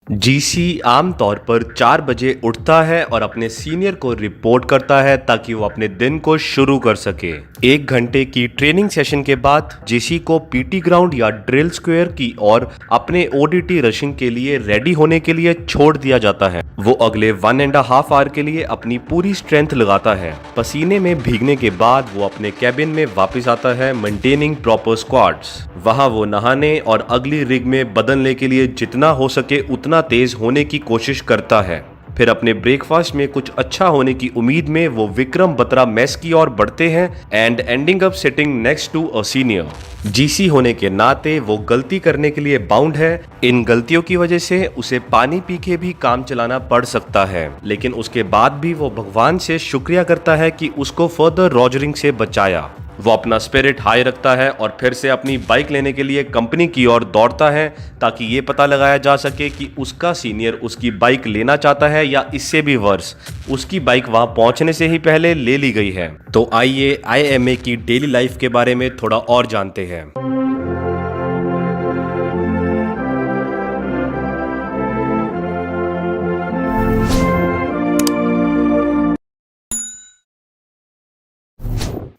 GC आमतौर पर 4 बजे उठता है और अपने सीनियर को रिपोर्ट करता है ताकि वो अपने दिन को शुरू कर सके। 1 घंटे की ट्रेनिंग सेशन के बाद जीसी को पीटी ग्राउंड या ड्रिल स्क्वायर की और अपने ओडीटी रशिंग के लिए रेडी होने के लिए छोड़ दिया जाता है। वो अगले 1.5 आवर के लिए अपनी पूरी स्ट्रेंथ लगाता है। पसीने में भीगने के बाद वो अपने कैबिन में वापस आता है, मेंटेनिंग प्रॉपर स्क्वाट्स। वहां वो नहाने और अगली रिग में बदलने के लिए जितना हो सके उतना तेज होने की कोशिश करता है। फिर अपने ब्रेकफास्ट में कुछ अच्छा होने की उम्मीद में वो विक्रम बत्रा मेस की ओर बढ़ते हैं and ending up sitting next to a senior. GC होने के नाते वो गलती करने के लिए बाउंड है। इन गलतियों की वजह से उसे पानी पी के भी काम चलाना पड़ सकता है, लेकिन उसके बाद भी वो भगवान से शुक्रिया करता है कि उसको फर्दर रॉजरिंग से बचाया। वो अपना स्पिरिट हाई रखता है और फिर से अपनी बाइक लेने के लिए कंपनी की ओर दौड़ता है ताकि ये पता लगाया जा सके कि उसका सीनियर उसकी बाइक लेना चाहता है या इससे भी वर्स उसकी बाइक वहां पहुंचने से ही पहले ले ली गई है। तो आइए आईएमए की डेली लाइफ के बारे में थोड़ा और जानते हैं।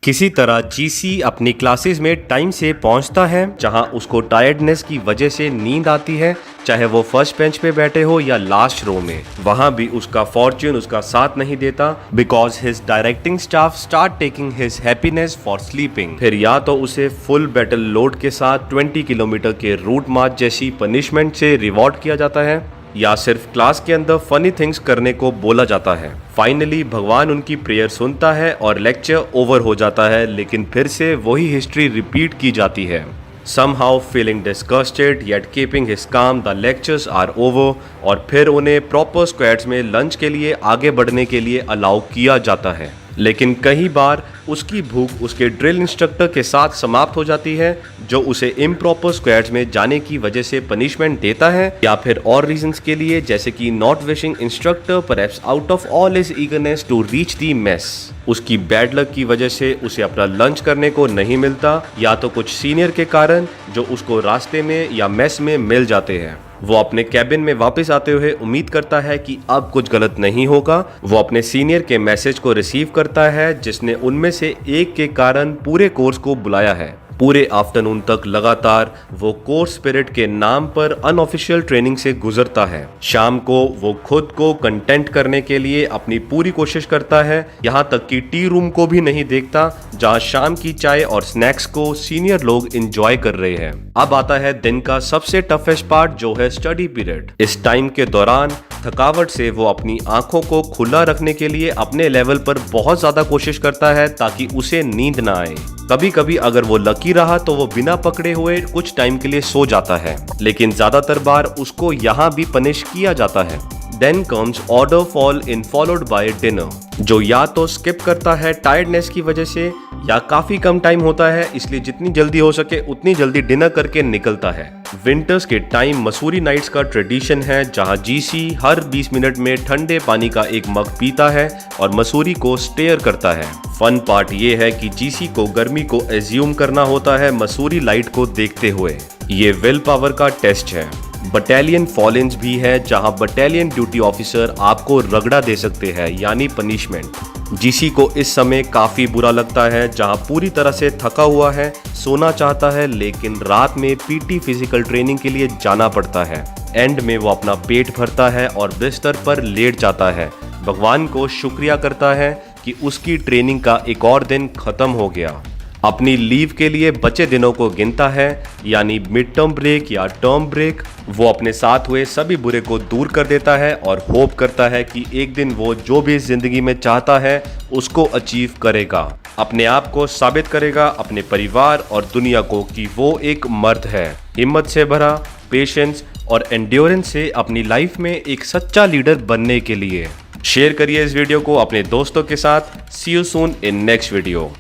किसी तरह जीसी अपनी क्लासेस में टाइम से पहुंचता है, जहां उसको टायर्डनेस की वजह से नींद आती है, चाहे वो फर्स्ट बेंच पे बैठे हो या लास्ट रो में। वहां भी उसका फॉर्च्यून उसका साथ नहीं देता because his directing staff start taking his happiness for sleeping. फिर या तो उसे फुल बैटल लोड के साथ 20 किलोमीटर के रूट मार्च जैसी पनिशमेंट से रिवॉर्ड किया जाता है, या सिर्फ क्लास के अंदर फनी थिंग्स करने को बोला जाता है। फाइनली भगवान उनकी प्रेयर सुनता है और लेक्चर ओवर हो जाता है, लेकिन फिर से वही हिस्ट्री रिपीट की जाती है। Somehow feeling disgusted yet keeping his calm, the lectures are over और फिर उन्हें प्रॉपर स्क्वाड्स में लंच के लिए आगे बढ़ने के लिए अलाउ किया जाता है। लेकिन कई बार उसकी भूख उसके ड्रिल इंस्ट्रक्टर के साथ समाप्त हो जाती है, जो उसे इम्प्रॉपर स्क्वाड्स में जाने की वजह से पनिशमेंट देता है, या फिर और रीजंस के लिए जैसे कि not wishing instructor perhaps out of all his eagerness to reach the mess. उसकी बैड लक की वजह से उसे अपना लंच करने को नहीं मिलता, या तो कुछ सीनियर के कारण जो उसको रास्ते में या मेस में मिल जाते हैं। वो अपने कैबिन में वापस आते हुए उम्मीद करता है कि अब कुछ गलत नहीं होगा। वो अपने सीनियर के मैसेज को रिसीव करता है, जिसने उनमें से एक के कारण पूरे कोर्स को बुलाया है। पूरे आफ्टरनून तक लगातार वो कोर्स स्पिरिट के नाम पर अनऑफिशियल ट्रेनिंग से गुजरता है। शाम को वो खुद को कंटेंट करने के लिए अपनी पूरी कोशिश करता है, यहाँ तक कि टी रूम को भी नहीं देखता जहाँ शाम की चाय और स्नैक्स को सीनियर लोग एंजॉय कर रहे हैं। अब आता है दिन का सबसे टफेस्ट पार्ट, जो है स्टडी पीरियड। इस टाइम के दौरान थकावट से वो अपनी आंखों को खुला रखने के लिए अपने लेवल पर बहुत ज्यादा कोशिश करता है ताकि उसे नींद ना आए। कभी कभी अगर वो लकी रहा तो वो बिना पकड़े हुए कुछ टाइम के लिए सो जाता है, लेकिन ज्यादातर बार उसको यहाँ भी पनिश किया जाता है। Then comes order fall in followed by dinner, जो या तो स्किप करता है टायर्डनेस की वजह से, या काफी कम टाइम होता है इसलिए जितनी जल्दी हो सके उतनी जल्दी डिनर करके निकलता है। विंटर्स के टाइम मसूरी नाइट्स का ट्रेडिशन है, जहां जीसी हर 20 मिनट में ठंडे पानी का एक मग पीता है और मसूरी को स्टेयर करता है। फन पार्ट ये है कि जीसी को गर्मी को एज्यूम करना होता है मसूरी लाइट को देखते हुए। ये विल पावर का टेस्ट है। बटालियन फॉलेंस भी है, जहां बटालियन ड्यूटी ऑफिसर आपको रगड़ा दे सकते हैं, यानी पनिशमेंट। जीसी को इस समय काफी बुरा लगता है, जहां पूरी तरह से थका हुआ है, सोना चाहता है, लेकिन रात में पीटी फिजिकल ट्रेनिंग के लिए जाना पड़ता है। एंड में वो अपना पेट भरता है और बिस्तर पर लेट जाता है। भगवान को शुक्रिया करता है कि उसकी ट्रेनिंग का एक और दिन खत्म हो गया। अपनी लीव के लिए बचे दिनों को गिनता है, यानी मिड टर्म ब्रेक या टर्म ब्रेक। वो अपने साथ हुए सभी बुरे को दूर कर देता है और होप करता है कि एक दिन वो जो भी जिंदगी में चाहता है उसको अचीव करेगा, अपने आप को साबित करेगा अपने परिवार और दुनिया को कि वो एक मर्द है। हिम्मत से भरा, पेशेंस और एंड्योरेंस से अपनी लाइफ में एक सच्चा लीडर बनने के लिए। शेयर करिए इस वीडियो को अपने दोस्तों के साथ। See you soon in next video.